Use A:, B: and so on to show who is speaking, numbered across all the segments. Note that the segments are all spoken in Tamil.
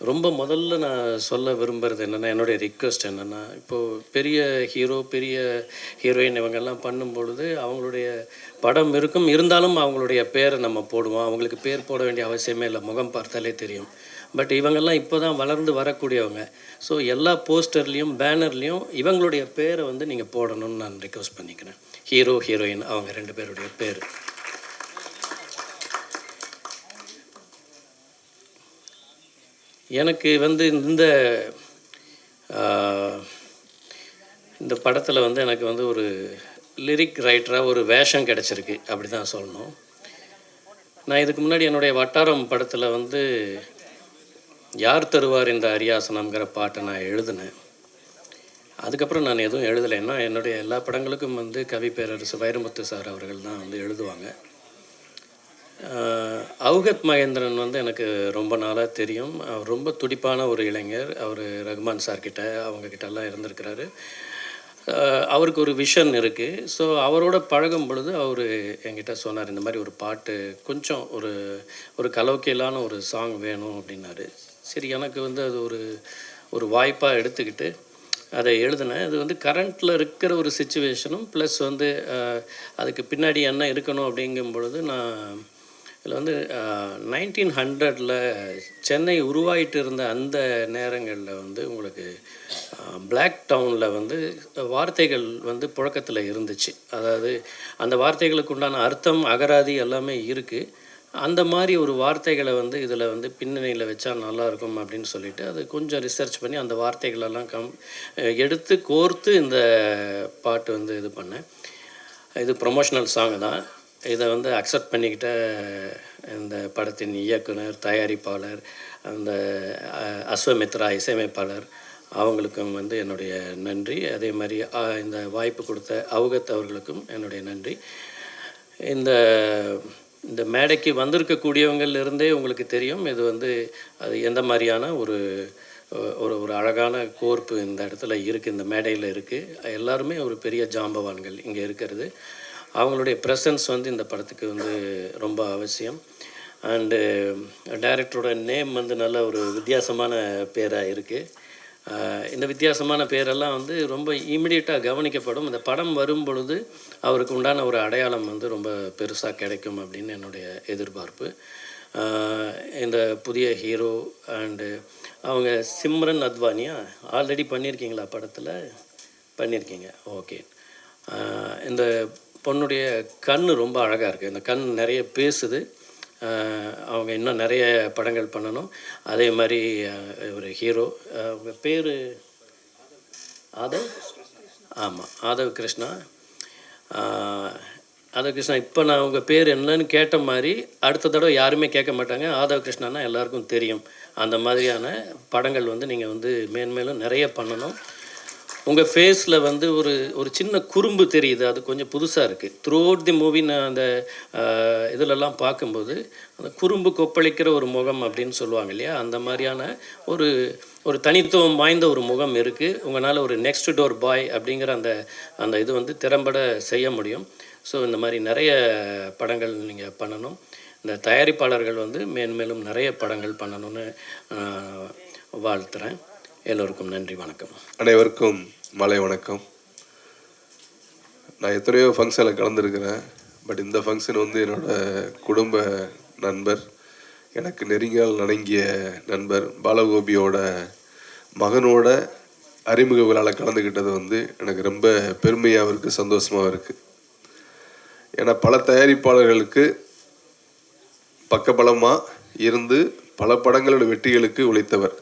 A: ரொம்ப முதல்ல நான் சொல்ல விரும்புகிறது என்னென்னா, என்னுடைய ரிக்வெஸ்ட் என்னென்னா, இப்போது பெரிய ஹீரோ, பெரிய ஹீரோயின் இவங்கெல்லாம் பண்ணும்பொழுது அவங்களுடைய படம் இருக்கும். இருந்தாலும் அவங்களுடைய பேரை நம்ம போடுவோம். அவங்களுக்கு பேர் போட வேண்டிய அவசியமே இல்லை. முகம் பார்த்தாலே தெரியும். பட் இவங்கெல்லாம் இப்போ தான் வளர்ந்து வரக்கூடியவங்க. ஸோ எல்லா போஸ்டர்லேயும், பேனர்லேயும் இவங்களுடைய பேரை வந்து நீங்கள் போடணும்னு நான் ரிக்வெஸ்ட் பண்ணிக்கிறேன். ஹீரோ, ஹீரோயின் அவங்க 2 பேருடைய பேர். எனக்கு வந்து இந்த படத்தில் வந்து எனக்கு வந்து ஒரு லிரிக் ரைட்டராக ஒரு வேஷம் கிடச்சிருக்கு, அப்படி தான் சொல்லணும். நான் இதுக்கு முன்னாடி என்னுடைய வட்டாரம் படத்தில் வந்து யார் தருவார் இந்த அரியாசனம்ங்கிற பாட்டை நான் எழுதினேன். அதுக்கப்புறம் நான் எதுவும் எழுதலைன்னா, என்னுடைய எல்லா படங்களுக்கும் வந்து கவி பேரரசு வைரமுத்து சார் அவர்கள் தான் வந்து எழுதுவாங்க. அவுகத் மகேந்திரன் வந்து எனக்கு ரொம்ப நாளாக தெரியும். அவர் ரொம்ப துடிப்பான ஒரு இளைஞர். அவர் ரகுமான் சார்கிட்ட அவங்கக்கிட்டலாம் இருந்திருக்கிறாரு. அவருக்கு ஒரு விஷன் இருக்குது. ஸோ அவரோட பழகும் பொழுது அவர் என்கிட்ட சொன்னார், இந்த மாதிரி ஒரு பாட்டு கொஞ்சம் ஒரு கலோக்கியலான ஒரு சாங் வேணும் அப்படின்னாரு. சரி, எனக்கு வந்து அது ஒரு வாய்ப்பாக எடுத்துக்கிட்டு அதை எழுதினேன். இது வந்து கரண்ட்டில் இருக்கிற ஒரு சிச்சுவேஷனும் ப்ளஸ் வந்து அதுக்கு பின்னாடி என்ன இருக்கணும் அப்படிங்கும் பொழுது நான் இதில் வந்து 1900 சென்னை உருவாகிட்டு இருந்த அந்த நேரங்களில் வந்து உங்களுக்கு பிளாக் டவுனில் வந்து வார்த்தைகள் வந்து புழக்கத்தில் இருந்துச்சு. அதாவது அந்த வார்த்தைகளுக்கு உண்டான அர்த்தம், அகராதி எல்லாமே இருக்குது. அந்த மாதிரி ஒரு வார்த்தைகளை வந்து இதில் வந்து பின்னணியில் வச்சா நல்லாயிருக்கும் அப்படின்னு சொல்லிவிட்டு அது கொஞ்சம் ரிசர்ச் பண்ணி அந்த வார்த்தைகளெல்லாம் எடுத்து கோர்த்து இந்த பாட்டு வந்து இது பண்ணேன். இது ப்ரொமோஷனல் சாங் தான். இதை வந்து அக்செப்ட் பண்ணிக்கிட்ட இந்த படத்தின் இயக்குனர், தயாரிப்பாளர், அந்த அஸ்வமித்ரா இசையமைப்பாளர் அவங்களுக்கும் வந்து என்னுடைய நன்றி. அதே மாதிரி இந்த வாய்ப்பு கொடுத்த அவுகத் அவர்களுக்கும் என்னுடைய நன்றி. இந்த மேடைக்கு வந்திருக்கக்கூடியவங்கள்லேருந்தே உங்களுக்கு தெரியும் இது வந்து அது எந்த மாதிரியான ஒரு அழகான கோர்ப்பு இந்த இடத்துல இருக்குது, இந்த மேடையில் இருக்குது. எல்லாருமே ஒரு பெரிய ஜாம்பவான்கள் இங்கே இருக்கிறது. அவங்களுடைய ப்ரெசன்ஸ் வந்து இந்த படத்துக்கு வந்து ரொம்ப அவசியம். அண்டு டைரக்டரோட நேம் வந்து நல்ல ஒரு வித்தியாசமான பேராக இருக்குது. இந்த வித்தியாசமான பேரெல்லாம் வந்து ரொம்ப இமிடியேட்டாக கவனிக்கப்படும். இந்த படம் வரும் பொழுது அவருக்கு உண்டான ஒரு அடையாளம் வந்து ரொம்ப பெருசாக கிடைக்கும் அப்படின்னு என்னுடைய எதிர்பார்ப்பு. இந்த புதிய ஹீரோ அண்டு அவங்க சிம்ரன் அத்வானியா ஆல்ரெடி பண்ணியிருக்கீங்களா படத்தில்? பண்ணியிருக்கீங்க, ஓகே. இந்த பொண்ணுடைய கண் ரொம்ப அழகாக இருக்குது. இந்த கண் நிறைய பேசுது. அவங்க இன்னும் நிறைய படங்கள் பண்ணணும். அதே மாதிரி ஒரு ஹீரோ, அவங்க பேர் ஆதவ், ஆமாம், ஆதவ் கிருஷ்ணா. ஆதவ் கிருஷ்ணா, இப்போ நான் உங்கள் பேர் என்னன்னு கேட்ட மாதிரி அடுத்த தடவை யாருமே கேட்க மாட்டாங்க. ஆதவ் கிருஷ்ணான்னா எல்லாருக்கும் தெரியும். அந்த மாதிரியான படங்கள் வந்து நீங்கள் வந்து மேன்மேலும் நிறைய பண்ணணும். உங்கள் ஃபேஸில் வந்து ஒரு சின்ன குறும்பு தெரியுது, அது கொஞ்சம் புதுசாக இருக்குது. த்ரூ அவுட் தி மூவி நான் அந்த இதிலெல்லாம் பார்க்கும்போது அந்த குறும்பு கொப்பளிக்கிற ஒரு முகம் அப்படின்னு சொல்லுவாங்க இல்லையா, அந்த மாதிரியான ஒரு தனித்துவம் வாய்ந்த ஒரு முகம் இருக்குது. உங்களால் ஒரு நெக்ஸ்ட் டோர் பாய் அப்படிங்கிற அந்த இது வந்து திறம்பட செய்ய முடியும். ஸோ இந்த மாதிரி நிறைய படங்கள் நீங்கள் பண்ணணும். இந்த தயாரிப்பாளர்கள் வந்து மேன்மேலும் நிறைய படங்கள் பண்ணணும்னு வாழ்த்துறேன். எல்லோருக்கும் நன்றி, வணக்கம்.
B: அனைவருக்கும் மாலை வணக்கம். நான் எத்தனையோ ஃபங்க்ஷனில் கலந்துருக்கிறேன். பட் இந்த ஃபங்க்ஷன் வந்து என்னோடய குடும்ப நண்பர், எனக்கு நெருங்கியால் நணங்கிய நண்பர் பாலகோபியோட மகனோட அறிமுக விழாவில் கலந்துக்கிட்டது வந்து எனக்கு ரொம்ப பெருமையாகவும் இருக்குது, சந்தோஷமாகவும் இருக்குது. ஏன்னா பல தயாரிப்பாளர்களுக்கு பக்கபலமாக இருந்து பல படங்களோட வெற்றிகளுக்கு உழைத்தவர்.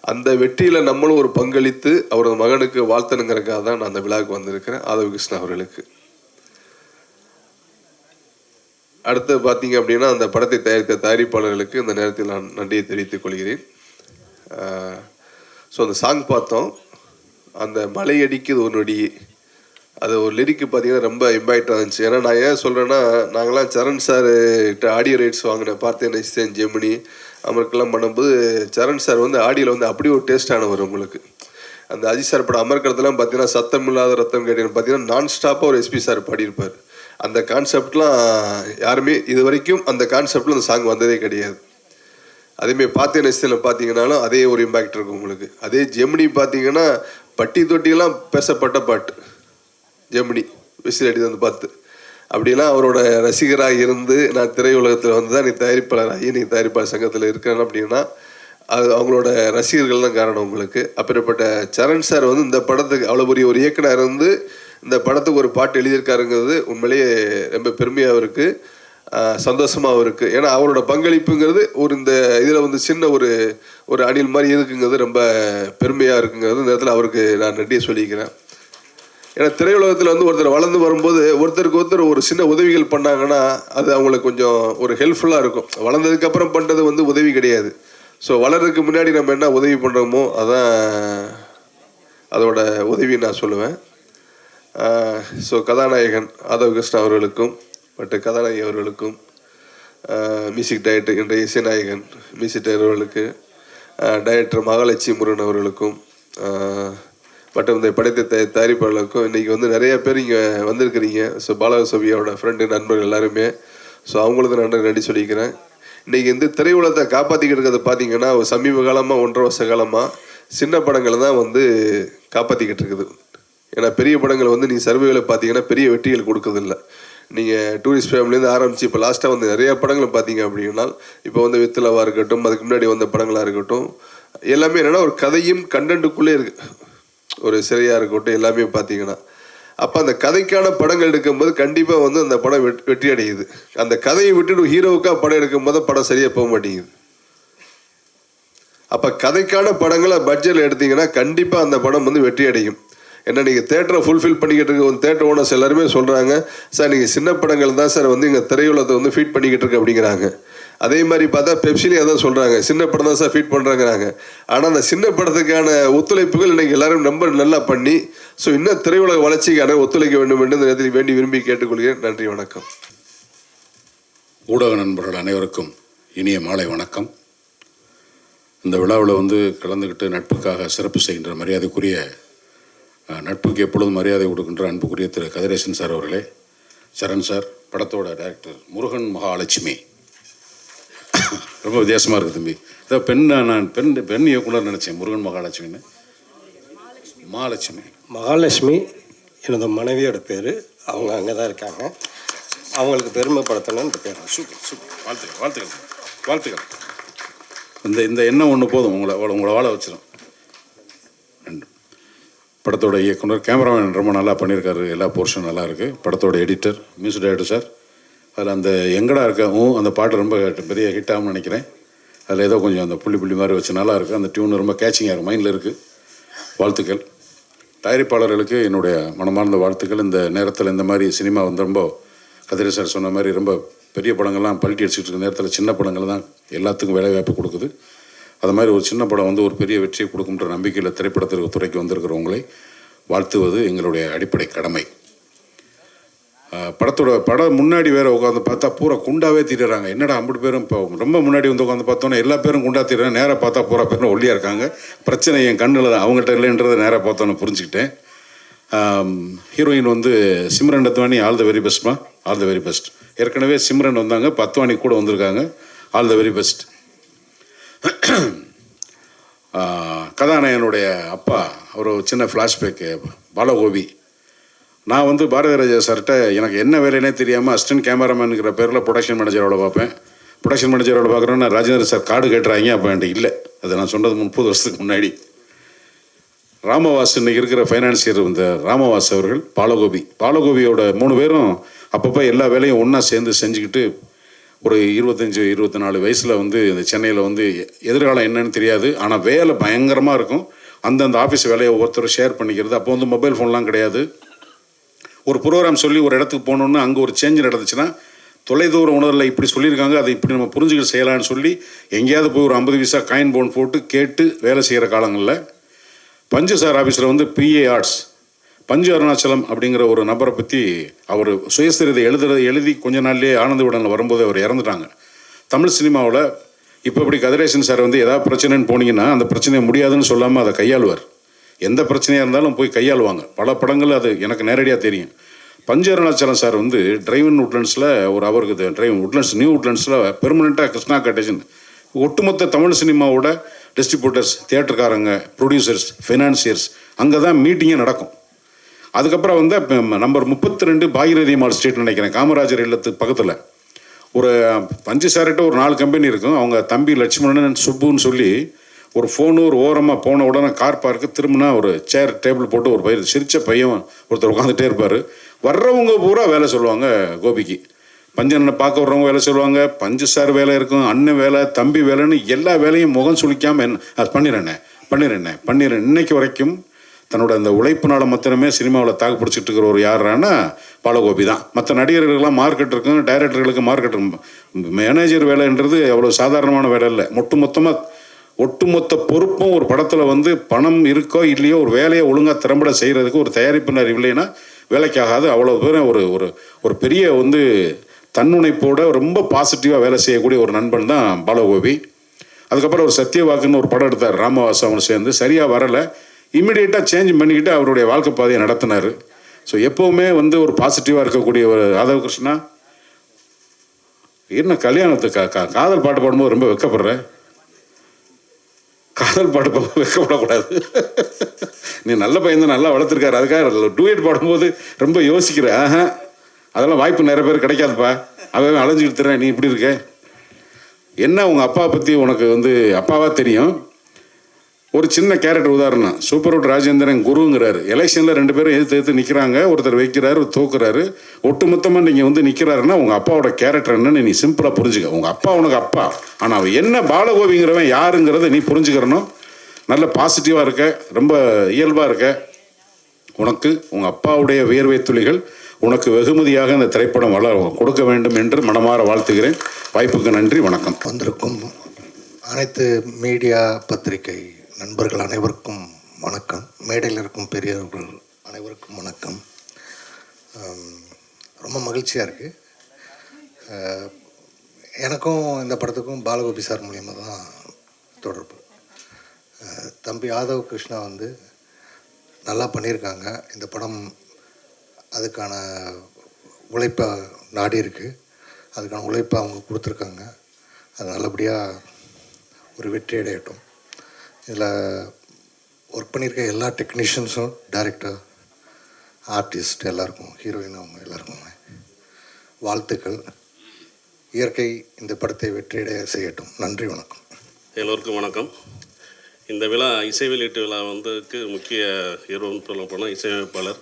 B: அந்த வெற்றியில் நம்மளும் ஒரு பங்களித்து அவரது மகனுக்கு வாழ்த்தணுங்கிறதுக்காக தான் நான் அந்த விழாவுக்கு வந்திருக்கிறேன். ஆதவ் கிருஷ்ணா அவர்களுக்கு. அடுத்து பார்த்தீங்க அப்படின்னா, அந்த படத்தை தயாரித்த தயாரிப்பாளர்களுக்கு இந்த நேரத்தில் நான் நன்றியை தெரிவித்துக் கொள்கிறேன். ஸோ அந்த சாங் பார்த்தோம், அந்த மலை அடிக்குது ஒரு நொடி, அது ஒரு லிரிக்கு பார்த்தீங்கன்னா ரொம்ப இம்பாக்டாக இருந்துச்சு. ஏன்னா நான் ஏன் சொல்கிறேன்னா, நாங்களாம் சரண் சார் கிட்ட ஆடியோ ரைட்ஸ் வாங்கினேன். பார்த்தேன் நைஸ்தேன் ஜெமினி அமர்க்கெல்லாம் பண்ணும்போது சரண் சார் வந்து ஆடியோவில் வந்து அப்படி ஒரு டேஸ்டானவர். உங்களுக்கு அந்த அஜித் சார் படம் அமர்க்கிறதுலாம் பார்த்தீங்கன்னா சத்தம் இல்லாத ரத்தம் கேட்டீங்கன்னு பார்த்தீங்கன்னா நான் ஸ்டாப்பாக ஒரு எஸ்பி சார் பாடியிருப்பார். அந்த கான்செப்ட்லாம் யாருமே இது வரைக்கும் அந்த கான்செப்டில் அந்த சாங் வந்ததே கிடையாது. அதேமாதிரி பார்த்தேன் நிச்சயத்தில் பார்த்தீங்கன்னாலும் அதே ஒரு இம்பேக்ட் இருக்கும் உங்களுக்கு. அதே ஜெமினி பார்த்தீங்கன்னா பட்டி தொட்டியெல்லாம் பேசப்பட்ட பாட்டு. ஜெமினி விசில் அடி வந்து பார்த்து அப்படிலாம் அவரோட ரசிகராக இருந்து நான் திரையுலகத்தில் வந்து தான் நீ தயாரிப்பாளர் ஆகி நீ தயாரிப்பாளர் சங்கத்தில் இருக்கிறேன் அப்படின்னா அது அவங்களோட ரசிகர்கள் தான் காரணம் உங்களுக்கு. அப்படிப்பட்ட சரண் சார் வந்து இந்த படத்துக்கு அவ்வளோ பெரிய ஒரு இயக்குனர் இருந்து இந்த படத்துக்கு ஒரு பாட்டு எழுதியிருக்காருங்கிறது உண்மையிலேயே ரொம்ப பெருமையாக இருக்குது, சந்தோஷமாகவும் இருக்குது. ஏன்னா அவரோட பங்களிப்புங்கிறது ஒரு இந்த இதில் வந்து சின்ன ஒரு அணில் மாதிரி இருக்குங்கிறது ரொம்ப பெருமையாக இருக்குங்கிறது இந்த இடத்துல அவருக்கு நான் நன்றியை சொல்லிக்கிறேன். ஏன்னா திரையுலகத்தில் வந்து ஒருத்தர் வளர்ந்து வரும்போது ஒருத்தருக்கு ஒருத்தர் ஒரு சின்ன உதவிகள் பண்ணாங்கன்னா அது அவங்களுக்கு கொஞ்சம் ஒரு ஹெல்ப்ஃபுல்லாக இருக்கும். வளர்ந்ததுக்கப்புறம் பண்ணுறது வந்து உதவி கிடையாது. ஸோ வளர்றதுக்கு முன்னாடி நம்ம என்ன உதவி பண்ணுறோமோ அதான் அதோட உதவி நான் சொல்லுவேன். ஸோ கதாநாயகன் ஆதவ் கிருஷ்ணா அவர்களுக்கும் மற்றும் கதாநாயகி அவர்களுக்கும், மியூசிக் டைரக்டர் இன்றைய இசைநாயகன் மியூசிக் டைரக்டர் அவர்களுக்கு, டைரக்டர் மகாலட்சுமி முருகன் அவர்களுக்கும் மற்றும் இந்த படத்தை தயாரிப்பாளர்களுக்கும், இன்றைக்கி வந்து நிறைய பேர் இங்கே வந்திருக்கிறீங்க. ஸோ பாலகசோபியோட ஃப்ரெண்டு நண்பர்கள் எல்லாருமே, ஸோ அவங்களுக்கு நன்றி சொல்லிக்கிறேன். இன்றைக்கி இந்த திரையுலகத்தை காப்பாற்றிக்கிட்டு இருக்கிறத பார்த்தீங்கன்னா ஒரு சமீப காலமாக 1.5 வருஷ காலமாக சின்ன படங்களை தான் வந்து காப்பாற்றிக்கிட்டு இருக்குது. ஏன்னா பெரிய படங்கள் வந்து நீங்கள் சர்வேவில் பார்த்தீங்கன்னா பெரிய வெற்றிகள் கொடுக்குறதில்ல. நீங்கள் டூரிஸ்ட் ஃபேமிலிலேருந்து ஆரம்பித்து இப்போ லாஸ்ட்டாக வந்து நிறையா படங்கள் பார்த்தீங்க அப்படின்னா இப்போ வந்து வித்துலவாக இருக்கட்டும், அதுக்கு முன்னாடி வந்த படங்களாக இருக்கட்டும், எல்லாமே என்னென்னா ஒரு கதையும் கண்டென்ட்டுக்குள்ளே இருக்குது. ஒரு சிறையாக இருக்கட்டும் எல்லாமே பார்த்தீங்கன்னா அப்போ அந்த கதைக்கான படங்கள் எடுக்கும்போது கண்டிப்பாக வந்து அந்த படம் வெற்றி அடையுது. அந்த கதையை விட்டுட்டு ஹீரோவுக்காக படம் எடுக்கும்போது படம் சரியாக போக மாட்டேங்குது. அப்போ கதைக்கான படங்களை பட்ஜெட்டில் எடுத்தீங்கன்னா கண்டிப்பாக அந்த படம் வந்து வெற்றி அடையும். ஏன்னா நீங்கள் தேட்டரை ஃபுல்ஃபில் பண்ணிக்கிட்டு இருக்க தேட்டர் ஓனர்ஸ் எல்லாருமே சொல்கிறாங்க, சார் நீங்கள் சின்ன படங்கள் தான் சார் வந்து இங்கே திரையுலகத்தை வந்து ஃபீட் பண்ணிக்கிட்டு இருக்கு அப்படிங்கிறாங்க. அதே மாதிரி பார்த்தா பெப்சிலையும் அதான் சொல்கிறாங்க, சின்ன படம் தான் சார் ஃபீட் பண்ணுறாங்கிறாங்க. ஆனால் அந்த சின்ன படத்துக்கான ஒத்துழைப்புகள் இன்றைக்கி எல்லாரும் ரொம்ப நல்லா பண்ணி ஸோ இன்னும் திரையுலக வளர்ச்சிக்கான ஒத்துழைக்க வேண்டும் என்று இந்த நேரத்தில் வேண்டி விரும்பி கேட்டுக்கொள்கிறேன். நன்றி, வணக்கம்.
C: ஊடக நண்பர்கள் அனைவருக்கும் இனிய மாலை வணக்கம். இந்த விழாவில் வந்து கலந்துக்கிட்டு நட்புக்காக சிறப்பு செய்கின்ற மரியாதைக்குரிய நட்புக்கு எப்பொழுதும் மரியாதை கொடுக்கின்ற அன்புக்குரிய திரு கதிரேசன் சார் அவர்களே, சரண் சார், படத்தோட டைரக்டர் முருகன் மகாலட்சுமி, ரொம்ப வித்தியாசமாக இருக்குது தம்பி. இதை நான் பெண் இயக்குனர் நினச்சேன், முருகன் மகாலட்சுமின்னு.
D: மகாலட்சுமி எனது மனைவியோட பேர். அவங்க அங்கே தான் இருக்காங்க. அவங்களுக்கு பெருமைப்படுத்தணும்னு இந்த பேர்.
C: சூப்பர் சூப்பர், வாழ்த்துக்கள் வாழ்த்துக்கள் வாழ்த்துக்கள். இந்த எண்ணம் ஒன்று போதும், உங்களை வாழ வச்சிடும். நன்றி. படத்தோட இயக்குனர், கேமராமேன் ரொம்ப நல்லா பண்ணியிருக்காரு, எல்லா போர்ஷனும் நல்லா இருக்குது. படத்தோட எடிட்டர், மியூசிக் டைரக்டர் சார், அதில் அந்த எங்கடா இருக்க அந்த பாட்டு ரொம்ப பெரிய ஹிட் ஆகும்னு நினைக்கிறேன். அதில் ஏதோ கொஞ்சம் அந்த புள்ளி மாதிரி வச்சு நல்லா இருக்குது. அந்த டியூன் ரொம்ப கேச்சிங்காக இருக்குது, மைண்டில் இருக்குது. வாழ்த்துக்கள். தயாரிப்பாளர்களுக்கு என்னுடைய மனமார்ந்த வாழ்த்துக்கள். இந்த நேரத்தில் இந்த மாதிரி சினிமா வந்து ரொம்ப கதிரை சார் சொன்ன மாதிரி ரொம்ப பெரிய படங்கள்லாம் பல்ட்டி அடிச்சுட்டு இருக்க நேரத்தில் சின்ன படங்கள் தான் எல்லாத்துக்கும் வேலைவாய்ப்பு கொடுக்குது. அது மாதிரி ஒரு சின்ன படம் வந்து ஒரு பெரிய வெற்றியை கொடுக்குன்ற நம்பிக்கையில் திரைப்படத்திற்கு துறைக்கு வந்திருக்கிறவங்களை வாழ்த்துவது எங்களுடைய அடிப்படை கடமை. படம் முன்னாடி வேறு உட்காந்து பார்த்தா பூரா குண்டாவே தீர்றாங்க. என்னடா அம்பது பேரும் இப்போ ரொம்ப முன்னாடி வந்து உட்காந்து பார்த்தோன்னா எல்லா பேரும் குண்டா தீர்றாங்க. நேராக பார்த்தா பூரா பேரும் ஒல்லியாக இருக்காங்க. பிரச்சனை என் கண்ணில் தான், அவங்கள்ட்ட இல்லைன்றதை நேராக பார்த்தோன்னு புரிஞ்சுக்கிட்டேன். ஹீரோயின் வந்து சிம்ரன் அத்வானி, ஆல் த வெரி பெஸ்ட்மா, ஆல் த வெரி பெஸ்ட். ஏற்கனவே சிம்ரன் வந்தாங்க, அத்வானி கூட வந்திருக்காங்க, ஆல் த வெரி பெஸ்ட். கதாநாயகனுடைய அப்பா ஒரு சின்ன ஃப்ளாஷ்பேக்கு, பாலகோபி. நான் வந்து பாரதிராஜா சார்கிட்ட எனக்கு என்ன வேலைன்னே தெரியாமல் அசிஸ்டன்ட் கேமராமேனுங்கிற பேரில் ப்ரொடக்ஷன் மேனேஜரோட பார்ப்பேன். ப்ரொடக்ஷன் மேனேஜரோட பார்க்குறேன்னா ராஜேந்திர சார் கார்டு கேட்டுறாங்க. அப்போ என்கிட்ட இல்லை. அது நான் சொன்னது 30 வருஷத்துக்கு முன்னாடி. ராமவாஸ் இன்னைக்கு இருக்கிற ஃபைனான்சியர் இந்த ராமவாஸ் அவர்கள், பாலகோபியோட 3 பேரும் அப்பப்போ எல்லா வேலையும் ஒன்றா சேர்ந்து செஞ்சுக்கிட்டு ஒரு 25-24 வயசில் வந்து இந்த சென்னையில் வந்து எதிர்காலம் என்னன்னு தெரியாது, ஆனால் வேலை பயங்கரமாக இருக்கும். அந்தந்த ஆஃபீஸ் வேலையை ஒவ்வொருத்தரும் ஷேர் பண்ணிக்கிறது. அப்போ வந்து மொபைல் ஃபோன்லாம் கிடையாது. ஒரு ப்ரோக்ராம் சொல்லி ஒரு இடத்துக்கு போகணுன்னு அங்கே ஒரு சேஞ்ச் நடந்துச்சுன்னா தொலைதூர உணர்வில் இப்படி சொல்லியிருக்காங்க, அதை இப்படி நம்ம புரிஞ்சுக்கிட்டு செய்யலான்னு சொல்லி எங்கேயாவது போய் ஒரு 50 பைசா காயின் போன் போட்டு கேட்டு வேலை செய்கிற காலங்களில் பஞ்சு சார் ஆஃபீஸில் வந்து பிஏ ஆர்ட்ஸ் பஞ்சு அருணாச்சலம் அப்படிங்கிற ஒரு நபரை பற்றி அவர் சுயசரிதை எழுதி கொஞ்ச நாள்லேயே ஆனந்த விடனில் வரும்போது அவர் இறந்துட்டாங்க. தமிழ் சினிமாவில் இப்போ இப்படி கதிரேசன் சார் வந்து ஏதாவது பிரச்சனைன்னு போனீங்கன்னா அந்த பிரச்சனையை முடியாதுன்னு சொல்லாமல் அதை கையாளுவார். எந்த பிரச்சனையாக இருந்தாலும் போய் கையாளுவாங்க. பல படங்கள் அது எனக்கு நேரடியாக தெரியும். பஞ்சு அருணாச்சலம் சார் வந்து டிரைவ் இன் உட்லண்ட்ஸில் ஒரு அவருக்கு டிரைவ் உட்லண்ட்ஸ் நியூ உட்லண்ட்ஸில் பெர்மனெண்ட்டாக கிருஷ்ணா காட்டேஜன் ஒட்டுமொத்த தமிழ் சினிமாவோட டிஸ்ட்ரிபியூட்டர்ஸ், தியேட்டர்காரங்க, ப்ரொடியூசர்ஸ், ஃபைனான்சியர்ஸ் அங்கே தான் மீட்டிங்கே நடக்கும். அதுக்கப்புறம் வந்து நம்பர் 32 பாகிரதி மால் ஸ்ட்ரீட் நினைக்கிறேன், காமராஜர் இல்லத்துக்கு பக்கத்தில் ஒரு 5 சார்கிட்ட ஒரு 4 கம்பெனி இருக்கும். அவங்க தம்பி லட்சுமணன் சுப்புன்னு சொல்லி ஒரு ஃபோனு ஒரு ஓரமாக போன உடனே கார் பார்க்கு திரும்பினா ஒரு சேர் டேபிள் போட்டு ஒரு பையன் சிரித்த பையன் ஒருத்தர் உட்காந்துட்டே இருப்பார். வர்றவங்க பூரா வேலை சொல்லுவாங்க கோபிக்கு. பஞ்சனை பார்க்க வர்றவங்க வேலை சொல்லுவாங்க, பஞ்சு சார் வேலை இருக்கும், அண்ணன் வேலை, தம்பி வேலைன்னு எல்லா வேலையும் முகம் சுளிக்காமல் அது பண்ணிடுறேன். இன்னைக்கு வரைக்கும் தன்னோட அந்த உழைப்புனால மாத்திரமே சினிமாவில் தாக்கு பிடிச்சிட்டு இருக்கிற ஒரு யாரானா பாலகோபி தான். மற்ற நடிகர்களுக்கெல்லாம் மார்க்கெட் இருக்கும், டைரக்டர்களுக்கு மார்க்கெட் இருக்கும். மேனேஜர் வேலைன்றது அவ்வளோ சாதாரணமான வேலை இல்லை. ஒட்டுமொத்த பொறுப்பும் ஒரு படத்தில் வந்து பணம் இருக்கோ இல்லையோ ஒரு வேலையை ஒழுங்காக திறம்பட செய்கிறதுக்கு ஒரு தயாரிப்பினர் இல்லைன்னா வேலைக்காகாது. அவ்வளோ பேரும் ஒரு பெரிய வந்து தன்னுணைப்போட ரொம்ப பாசிட்டிவாக வேலை செய்யக்கூடிய ஒரு நண்பன் தான் பாலகோபி. அதுக்கப்புறம் ஒரு சத்தியவாக்குன்னு ஒரு படம் எடுத்தார் ராமவாசு அவனு சேர்ந்து, சரியாக வரலை, இம்மிடியேட்டாக சேஞ்ச் பண்ணிக்கிட்டு அவருடைய வாழ்க்கை பாதையை நடத்தினார். ஸோ எப்போவுமே வந்து ஒரு பாசிட்டிவாக இருக்கக்கூடிய ஒரு ராதவ கிருஷ்ணா. என்ன கல்யாணத்துக்கு காதல் பாட்டு பாடும்போது ரொம்ப வெக்கப்படுறேன். காதல் பாட்டு வெக்கப்படக்கூடாது. நீ நல்ல பையன் தான், நல்லா வளர்த்துருக்காரு, அதுக்காக டூயட் பாடும்போது ரொம்ப யோசிக்கிற. அதெல்லாம் வாய்ப்பு நிறைய பேர் கிடைக்காதுப்பா. அவன் அலைஞ்சிக்கிட்டு தரேன், நீ இப்படி இருக்க. என்ன உங்கள் அப்பா பற்றி உனக்கு வந்து அப்பாவாக தெரியும். ஒரு சின்ன கேரக்டர் உதாரணம், சூப்பர்வுட் ராஜேந்திரன் குருங்கிறாரு. எலெக்ஷனில் 2 பேரும் எதிர்த்து நிற்கிறாங்க, ஒருத்தர் வைக்கிறாரு, தோக்குறாரு. ஒட்டுமொத்தமாக நீங்கள் வந்து நிற்கிறாருன்னா உங்கள் அப்பாவோட கேரக்டர் என்னன்னு நீ சிம்பிளாக புரிஞ்சுக்க. உங்கள் அப்பா உனக்கு அப்பா, ஆனால் அவன் என்ன பாலகோபிங்கிறவன் யாருங்கிறத நீ புரிஞ்சுக்கிறணும். நல்ல பாசிட்டிவாக இருக்க, ரொம்ப இயல்பாக இருக்க. உனக்கு உங்கள் அப்பாவுடைய வியர்வை துளிகள் உனக்கு வெகுமதியாக இந்த திரைப்படம் கொடுக்க வேண்டும் என்று மனமாற வாழ்த்துகிறேன். வாய்ப்புக்கு நன்றி, வணக்கம்.
E: வந்திருக்கும் அனைத்து மீடியா பத்திரிகை நண்பர்கள் அனைவருக்கும் வணக்கம். மேடையில் இருக்கும் பெரியவர்கள் அனைவருக்கும் வணக்கம். ரொம்ப மகிழ்ச்சியாக இருக்குது. எனக்கும் இந்த படத்துக்கும் பாலகோபி சார் மூலியமாக தான் தொடர்பு. தம்பி ஆதவ் கிருஷ்ணா வந்து நல்லா பண்ணியிருக்காங்க. இந்த படம் அதுக்கான உழைப்பை நாடி இருக்குது, அதுக்கான உழைப்பை அவங்க கொடுத்துருக்காங்க. அது நல்லபடியாக ஒரு வெற்றி அடையட்டும். இதில் ஒர்க் பண்ணியிருக்க எல்லா டெக்னீஷியன்ஸும், டைரக்டர், ஆர்டிஸ்ட் எல்லாருக்கும், ஹீரோயின் அவங்க எல்லாருக்கும் வாழ்த்துக்கள். இயற்கை இந்த படத்தை வெற்றியடைய செய்யட்டும். நன்றி, வணக்கம்.
F: எல்லோருக்கும் வணக்கம். இந்த விழா இசை வெளியீட்டு விழா வந்துக்கு முக்கிய ஹீரோன்னு சொல்ல போனால் இசையமைப்பாளர்,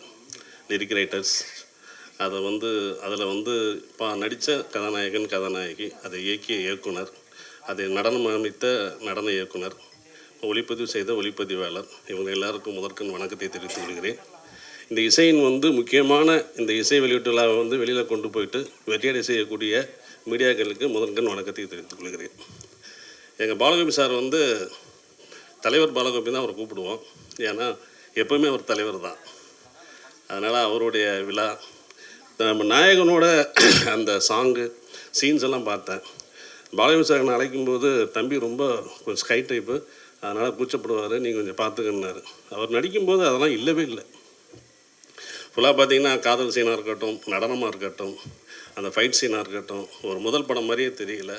F: லிரிக் ரைட்டர்ஸ், அதில் வந்து இப்போ நடித்த கதாநாயகன், கதாநாயகி, அதை இயக்கிய இயக்குனர், அதை நடனம் அமைத்த நடன இயக்குனர், ஒளிப்பதிவு செய்த ஒளிப்பதிவாளர், இவங்க எல்லாருக்கும் முதற்கண் வணக்கத்தை தெரிவித்துக் கொள்கிறேன். இந்த இசையின் வந்து முக்கியமான இந்த இசை வெளியீட்டு விழாவை வந்து வெளியில் கொண்டு போயிட்டு வெற்றியடை செய்யக்கூடிய மீடியாக்களுக்கு முதற்கண் வணக்கத்தை தெரிவித்துக் கொள்கிறேன். எங்கள் பாலகோபி சார் வந்து தலைவர் பாலகோபி தான் அவரை கூப்பிடுவோம். ஏன்னா எப்போவுமே அவர் தலைவர் தான். அதனால் அவருடைய விழா, நம்ம நாயகனோட அந்த சாங்கு சீன்ஸ் எல்லாம் பார்த்தேன். பாலகோபி சார் நான் அழைக்கும்போது தம்பி ரொம்ப கொஞ்சம் ஸ்கை டைப்பு, அதனால் கூச்சப்படுவார், நீங்கள் கொஞ்சம் பார்த்துக்கன்னாரு. அவர் நடிக்கும்போது அதெல்லாம் இல்லவே இல்லை. ஃபுல்லாக பார்த்தீங்கன்னா காதல் சீனாக இருக்கட்டும், நடனமாக இருக்கட்டும், அந்த ஃபைட் சீனாக இருக்கட்டும், ஒரு முதல் படம் மாதிரியே தெரியல.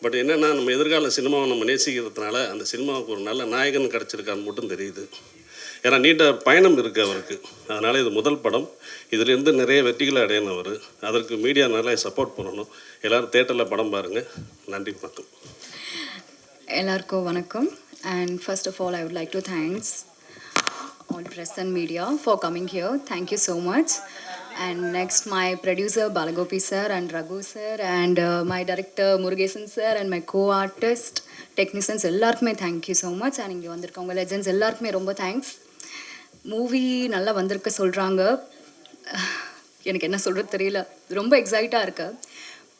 F: பட் என்னென்னா நம்ம எதிர்கால சினிமாவை நம்ம நேசிக்கிறதுனால அந்த சினிமாவுக்கு ஒரு நல்ல நாயகன் கிடச்சிருக்கான்னு மட்டும் தெரியுது. ஏன்னா நீண்ட பயணம் இருக்குது அவருக்கு. அதனால் இது முதல் படம், இதிலேருந்து நிறைய வெற்றிகளை அடையணும் அவர். அதற்கு மீடியா நல்லா சப்போர்ட் பண்ணணும். எல்லோரும் தேட்டரில் படம் பாருங்கள். நன்றி, வணக்கம்.
G: எல்லாருக்கும் வணக்கம். And first of all, I would like to thanks all press and media for coming here. Thank you so much. And next, my producer Balagopi sir and Raghu sir and my director Murugesan sir and my co-artist technicians எல்லாருக்குமே thank you so much. And இங்கே வந்திருக்கவங்க லெஜெண்ட்ஸ் எல்லாருக்குமே ரொம்ப தேங்க்ஸ். மூவி நல்லா வந்திருக்க சொல்கிறாங்க. எனக்கு என்ன சொல்கிறது தெரியல, ரொம்ப எக்ஸைட்டாக இருக்கு.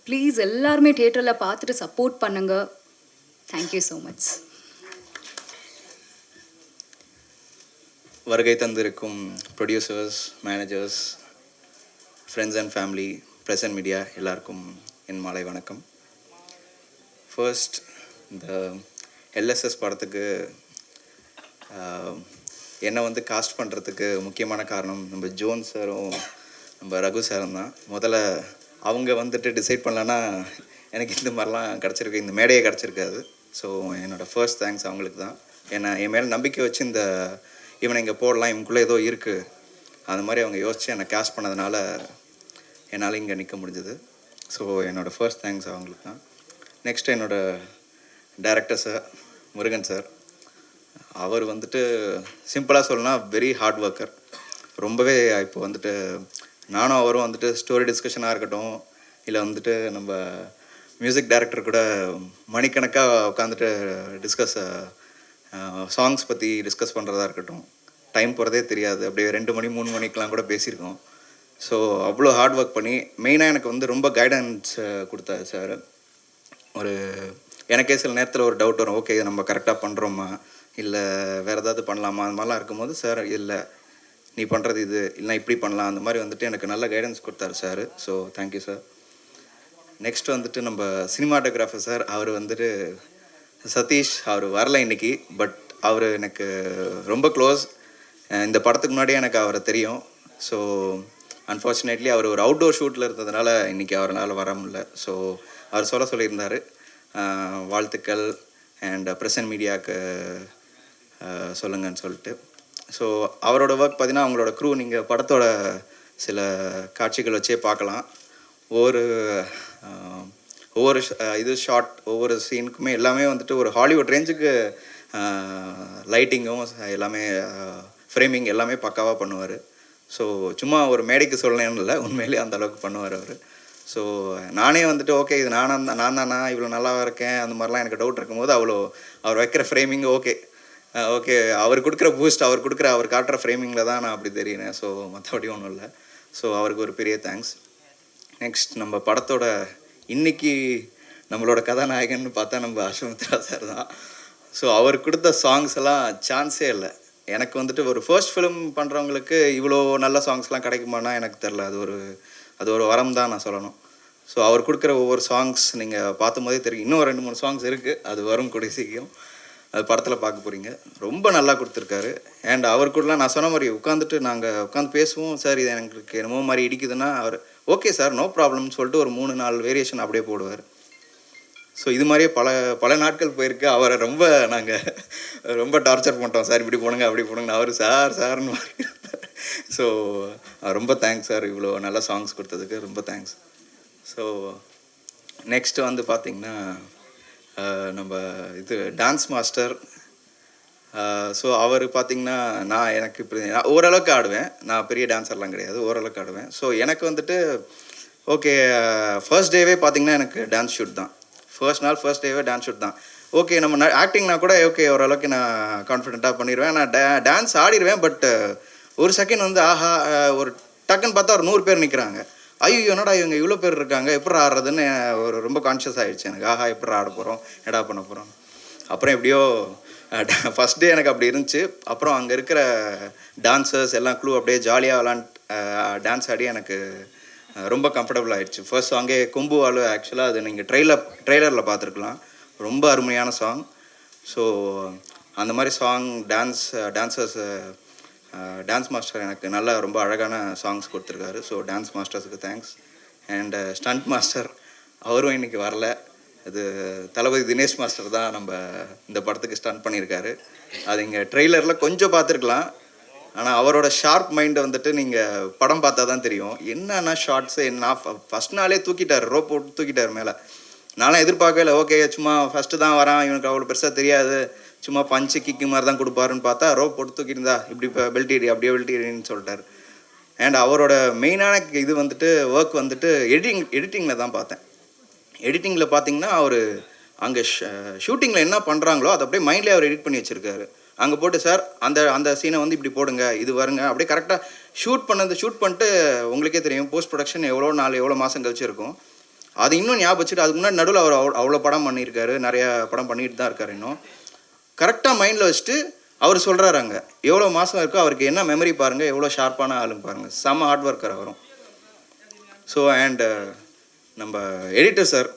G: ப்ளீஸ் எல்லாருமே தியேட்டரில் பார்த்துட்டு சப்போர்ட் பண்ணுங்கள். Thank you so much.
H: வருகை தந்திருக்கும் producers, managers, friends and family, press and media எல்லாருக்கும் என் மாலை வணக்கம். ஃபர்ஸ்ட், இந்த எல்எஸ்எஸ் படத்துக்கு என்னை வந்து காஸ்ட் பண்ணுறதுக்கு முக்கியமான காரணம் நம்ம ஜோன் சாரும் நம்ம ரகு சாரும் தான். முதல்ல அவங்க வந்துட்டு டிசைட் பண்ணலன்னா எனக்கு இந்த மாதிரிலாம் கிடச்சிருக்கு, இந்த மேடையே கிடச்சிருக்காது. ஸோ என்னோடய ஃபர்ஸ்ட் தேங்க்ஸ் அவங்களுக்கு தான். ஏன்னா என் மேலே நம்பிக்கை வச்சு இவனை இங்கே போடலாம், இவனுக்குள்ளே ஏதோ இருக்குது அந்த மாதிரி அவங்க யோசித்து என்னை கேஷ் பண்ணதுனால என்னால் இங்கே நிற்க முடிஞ்சது. ஸோ என்னோடய ஃபர்ஸ்ட் தேங்க்ஸ் அவங்களுக்கு தான். நெக்ஸ்ட் என்னோடய டைரக்டர் சார், முருகன் சார். அவர் வந்துட்டு சிம்பிளாக சொல்லணும்னா வெரி ஹார்ட் ஒர்க்கர். ரொம்பவே இப்போ வந்துட்டு நானும் அவரும் வந்துட்டு ஸ்டோரி டிஸ்கஷனாக இருக்கட்டும், இல்லை வந்துட்டு நம்ம மியூசிக் டைரக்டர் கூட மணிக்கணக்காக உட்காந்துட்டு சாங்ஸ் பற்றி டிஸ்கஸ் பண்ணுறதா இருக்கட்டும், டைம் போகிறதே தெரியாது. அப்படியே 2 மணி 3 மணிக்கெலாம் கூட பேசியிருக்கோம். ஸோ அவ்வளோ ஹார்ட் ஒர்க் பண்ணி மெயினாக எனக்கு வந்து ரொம்ப கைடன்ஸ் கொடுத்தாரு சார். ஒரு எனக்கே சில நேரத்தில் ஒரு டவுட் வரும், ஓகே இதை நம்ம கரெக்டாக பண்ணுறோமா இல்லை வேறு ஏதாவது பண்ணலாமா, அந்த மாதிரிலாம் இருக்கும்போது சார் இல்லை நீ பண்ணுறது இது இல்லைனா இப்படி பண்ணலாம், அந்த மாதிரி வந்துட்டு எனக்கு நல்ல கைடன்ஸ் கொடுத்தாரு sir. So thank you sir. Next வந்துட்டு நம்ம சினிமாட்டோகிராஃபர் சார், அவர் வந்துட்டு சதீஷ், அவர் வரல இன்றைக்கி. பட் அவர் எனக்கு ரொம்ப க்ளோஸ். இந்த படத்துக்கு முன்னாடியே எனக்கு அவரை தெரியும். ஸோ அன்ஃபார்ச்சுனேட்லி அவர் ஒரு அவுட்டோர் ஷூட்டில் இருந்ததுனால இன்றைக்கி அவரால் வர முடியல. ஸோ அவர் சொல்லியிருந்தார் வாழ்த்துக்கள் அண்ட் பிரசன்ட் மீடியாவுக்கு சொல்லுங்கன்னு சொல்லிட்டு. ஸோ அவரோட ஒர்க் பார்த்தீங்கன்னா அவங்களோட க்ரூ நீங்கள் படத்தோட சில காட்சிகள் வச்சே பார்க்கலாம். ஒவ்வொரு இது ஷார்ட், ஒவ்வொரு சீனுக்குமே எல்லாமே வந்துட்டு ஒரு ஹாலிவுட் ரேஞ்சுக்கு லைட்டிங்கும் எல்லாமே ஃப்ரேமிங் எல்லாமே பக்காவாக பண்ணுவார். ஸோ சும்மா ஒரு மேடைக்கு சொல்லணும்னு இல்லை, உண்மையிலேயே அந்த அளவுக்கு பண்ணுவார் அவர். ஸோ நானே வந்துட்டு ஓகே இது நான் தானா இவ்வளோ நல்லா இருக்கேன் அந்த மாதிரிலாம் எனக்கு டவுட் இருக்கும்போது அவர் வைக்கிற ஃப்ரேமிங் ஓகே அவர் கொடுக்குற பூஸ்ட், அவர் காட்டுற ஃப்ரேமிங்கில் தான் நான் அப்படி தெரியிறேன். ஸோ மற்றபடி ஒன்றும் இல்லை. ஸோ அவருக்கு ஒரு பெரிய தேங்க்ஸ். நெக்ஸ்ட் நம்ம படத்தோட இன்றைக்கி நம்மளோட கதாநாயகன்னு பார்த்தா நம்ம அஸ்வமித்ரா சார் தான். ஸோ அவர் கொடுத்த சாங்ஸ் எல்லாம் சான்ஸே இல்லை. எனக்கு வந்துட்டு ஒரு ஃபர்ஸ்ட் ஃபிலிம் பண்ணுறவங்களுக்கு இவ்வளோ நல்ல சாங்ஸ்லாம் கிடைக்குமானா எனக்கு தெரில. அது ஒரு வரம் தான் நான் சொல்லணும். ஸோ அவர் கொடுக்குற ஒவ்வொரு சாங்ஸ் நீங்கள் பார்த்தும் போதே தெரியும். இன்னும் 2-3 சாங்ஸ் இருக்குது, அது வரும் கூடிய சீக்கிரம், அது படத்தில் பார்க்க போகிறீங்க. ரொம்ப நல்லா கொடுத்துருக்காரு. அண்ட் அவர் கூடலாம் நான் சொன்ன மாதிரி நாங்கள் உட்காந்து பேசுவோம். சார் இது எனக்கு என்னமோ மாதிரி இடிக்குதுன்னா அவர் ஓகே சார் நோ ப்ராப்ளம்னு சொல்லிட்டு ஒரு 3-4 வேரியேஷன் அப்படியே போடுவார். ஸோ இது மாதிரியே பல நாட்கள் போயிருக்கு. அவரை ரொம்ப டார்ச்சர் பண்ணிட்டோம், சார் இப்படி போடுங்க அப்படி போடுங்க, அவர் சார்னு மாதிரி. ஸோ ரொம்ப தேங்க்ஸ் சார், இவ்வளோ நல்ல சாங்ஸ் கொடுத்ததுக்கு ரொம்ப தேங்க்ஸ். ஸோ நெக்ஸ்ட்டு வந்து பார்த்திங்கன்னா நம்ம இது டான்ஸ் மாஸ்டர். ஸோ அவர் பார்த்திங்கன்னா எனக்கு நான் ஓரளவுக்கு ஆடுவேன், நான் பெரிய டான்ஸர்லாம் கிடையாது, ஓரளவுக்கு ஆடுவேன். ஸோ எனக்கு வந்துட்டு ஓகே ஃபர்ஸ்ட் டேவே பார்த்திங்கன்னா எனக்கு டான்ஸ் ஷூட் தான். ஃபர்ஸ்ட் டேவே டான்ஸ் ஷூட் தான். ஓகே நம்ம ஆக்டிங்னா கூட ஓகே ஓரளவுக்கு நான் கான்ஃபிடென்ட்டாக பண்ணிடுவேன், நான் டான்ஸ் ஆடிடுவேன். பட் ஒரு செகண்ட் வந்து ஆஹா ஒரு டக்குன்னு பார்த்தா ஒரு 100 பேர் நிற்கிறாங்க, ஐயோ என்னடா இவங்க இவ்வளோ பேர் இருக்காங்க எப்படி ஆடுறதுன்னு ரொம்ப கான்ஷியஸ் ஆகிடுச்சு எனக்கு. ஆஹா எப்படி ஆட போகிறோம், எடா பண்ண போகிறோம். அப்புறம் எப்படியோ ஃபஸ்ட் டே எனக்கு அப்படி இருந்துச்சு. அப்புறம் அங்கே இருக்கிற டான்சர்ஸ் எல்லாம் க்ளூ அப்படியே ஜாலியாக டான்ஸ் ஆடி எனக்கு ரொம்ப கம்ஃபர்டபுள் ஆகிடுச்சு. ஃபர்ஸ்ட் சாங்கே கொம்புவாலு, ஆக்சுவலாக அது நீங்கள் ட்ரெய்லரில் பார்த்துருக்கலாம், ரொம்ப அருமையான சாங். ஸோ அந்த மாதிரி சாங் டான்ஸ் மாஸ்டர் எனக்கு நல்லா ரொம்ப அழகான சாங்ஸ் கொடுத்துருக்காரு. ஸோ டான்ஸ் மாஸ்டர்ஸுக்கு தேங்க்ஸ். அண்ட் ஸ்டண்ட் மாஸ்டர் அவரும் இன்றைக்கி வரல, அது தளபதி தினேஷ் மாஸ்டர் தான் நம்ம இந்த படத்துக்கு ஸ்டண்ட் பண்ணியிருக்காரு. அது இங்கே ட்ரெய்லரில் கொஞ்சம் பார்த்துருக்கலாம், ஆனால் அவரோட ஷார்ப் மைண்டை வந்துட்டு நீங்கள் படம் பார்த்தா தான் தெரியும். என்னன்னா ஷார்ட்ஸு நான் ஃபஸ்ட் நாளே ரோப் போட்டு தூக்கிட்டார் மேலே. நானும் எதிர்பார்க்கவே இல்லை, ஓகே சும்மா ஃபஸ்ட்டு தான் வரான், இவனுக்கு அவ்வளோ பெருசாக தெரியாது, சும்மா பஞ்சு கிக்கு மாதிரி தான் கொடுப்பாருன்னு பார்த்தா ரோப் போட்டு தூக்கியிருந்தா இப்படி இப்போ பெல்ட் அப்படியே பெல்ட் சொல்லிட்டார். அண்ட் அவரோட மெயினான இது வந்துட்டு ஒர்க் வந்துட்டு எடிட்டிங்கில் தான் பார்த்தேன். எடிட்டிங்கில் பார்த்தீங்கன்னா அவர் அங்கே ஷூட்டிங்கில் என்ன பண்ணுறாங்களோ அதை அப்படியே மைண்ட்லேயே அவர் எடிட் பண்ணி வச்சுருக்காரு. அங்கே போட்டு சார் அந்த சீனை வந்து இப்படி போடுங்க, இது வருங்க, அப்படியே கரெக்டாக ஷூட் பண்ணிட்டு உங்களுக்கே தெரியும் போஸ்ட் ப்ரொடக்ஷன் எவ்வளோ மாதம் கழிச்சு இருக்கும். அது இன்னும் ஞாபகம் வச்சுட்டு அதுக்கு முன்னாடி நடுவில் அவர் அவ்வளோ படம் பண்ணியிருக்காரு, நிறையா படம் பண்ணிட்டு தான் இருக்கார். இன்னும் கரெக்டாக மைண்டில் வச்சுட்டு அவர் சொல்கிறாரு அங்கே எவ்வளோ மாதம் இருக்கோ அவருக்கு என்ன மெமரி பாருங்கள், எவ்வளோ ஷார்ப்பான ஆளுங்க பாருங்கள், செம்ம ஹார்ட் ஒர்க்கர் அவரும். ஸோ அண்ட் நம்ம எடிட்டர் சார்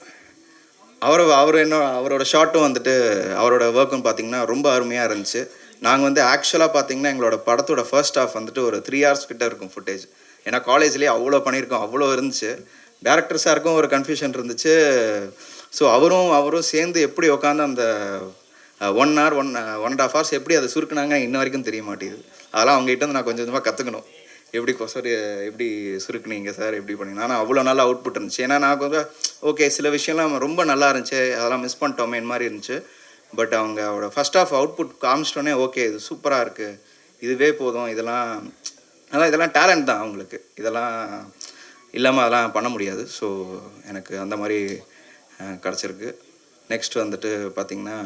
H: அவரோட ஷார்ட்டும் வந்துட்டு அவரோட ஒர்க்கும் பார்த்திங்கன்னா ரொம்ப அருமையாக இருந்துச்சு. நாங்கள் வந்து ஆக்சுவலாக பார்த்திங்கன்னா எங்களோட படத்தோட ஃபர்ஸ்ட் ஹாஃப் வந்துட்டு ஒரு 3 hours கிட்ட இருக்கும் ஃபுட்டேஜ். ஏன்னா காலேஜ்லேயே அவ்வளோ பண்ணியிருக்கோம், அவ்வளோ இருந்துச்சு. டேரக்டர் சாருக்கும் ஒரு கன்ஃபியூஷன் இருந்துச்சு. ஸோ அவரும் சேர்ந்து எப்படி உட்காந்து அந்த 1 hour 1.5 hours எப்படி அதை சுருக்குனாங்க இன்ன வரைக்கும் தெரிய மாட்டேங்குது. அதெல்லாம் அவங்ககிட்ட வந்து நான் கொஞ்சம் கொஞ்சமாக கற்றுக்கணும். எப்படி எப்படி சுருக்குனீங்க சார், எப்படி பண்ணீங்க. ஆனால் அவ்வளோ நல்லா அவுட்புட் இருந்துச்சு. ஏன்னா நான் கொஞ்சம் ஓகே சில விஷயம்லாம் ரொம்ப நல்லா இருந்துச்சு, அதெல்லாம் மிஸ் பண்ணிட்டோமே இந்த மாதிரி இருந்துச்சு. பட் அவங்களோட ஃபர்ஸ்ட் ஆஃப் அவுட்புட் காமிச்சிட்டோன்னே ஓகே இது சூப்பராக இருக்குது, இதுவே போதும், இதெல்லாம் டேலண்ட் தான் அவங்களுக்கு, இதெல்லாம் இல்லாமல் அதெல்லாம் பண்ண முடியாது. ஸோ எனக்கு அந்த மாதிரி கிடச்சிருக்கு. நெக்ஸ்ட் வந்துட்டு பார்த்திங்கன்னா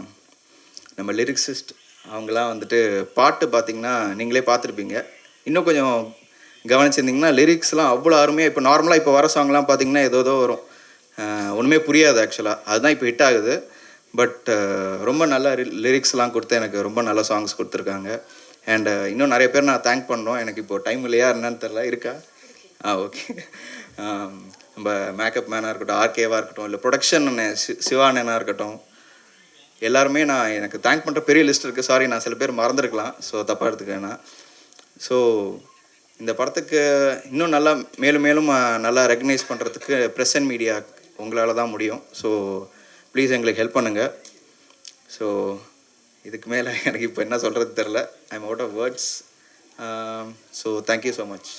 H: நம்ம லிரிக்ஸிஸ்ட் அவங்களாம் வந்துட்டு பாட்டு பார்த்திங்கன்னா நீங்களே பார்த்துருப்பீங்க. இன்னும் கொஞ்சம் கவனிச்சிருந்திங்கன்னா லிரிக்ஸ்லாம் அவ்வளோ அருமையாக, இப்போ நார்மலாக இப்போ வர சாங்லாம் பார்த்திங்கன்னா ஏதோ வரும், ஒன்றுமே புரியாது ஆக்சுவலாக. அதுதான் இப்போ ஹிட் ஆகுது. பட் ரொம்ப நல்ல லிரிக்ஸ்லாம் கொடுத்து எனக்கு ரொம்ப நல்ல சாங்ஸ் கொடுத்துருக்காங்க. அண்ட் இன்னும் நிறைய பேர் நான் தேங்க் பண்ணோம். எனக்கு இப்போது டைம் இல்லையா என்னன்னு தெரில, இருக்கா? ஓகே. நம்ம மேக்கப் மேனாக இருக்கட்டும், ஆர்கேவாக இருக்கட்டும், இல்லை ப்ரொடக்ஷன் சிவானனாக இருக்கட்டும், எல்லாருமே எனக்கு தேங்க் பண்ணுற பெரிய லிஸ்ட் இருக்குது. சாரி, நான் சில பேர் மறந்துருக்கலாம், ஸோ தப்பாக எடுத்துக்கேன்னா. ஸோ இந்த படத்துக்கு இன்னும் நல்லா மேலும் நல்லா ரெகக்னைஸ் பண்ணுறதுக்கு ப்ரெஸ் அண்ட் மீடியா உங்களால் தான் முடியும். ஸோ ப்ளீஸ் எங்களுக்கு ஹெல்ப் பண்ணுங்கள். ஸோ இதுக்கு மேலே எனக்கு இப்போ என்ன சொல்கிறது தெரில. I am out of words. So thank you so much.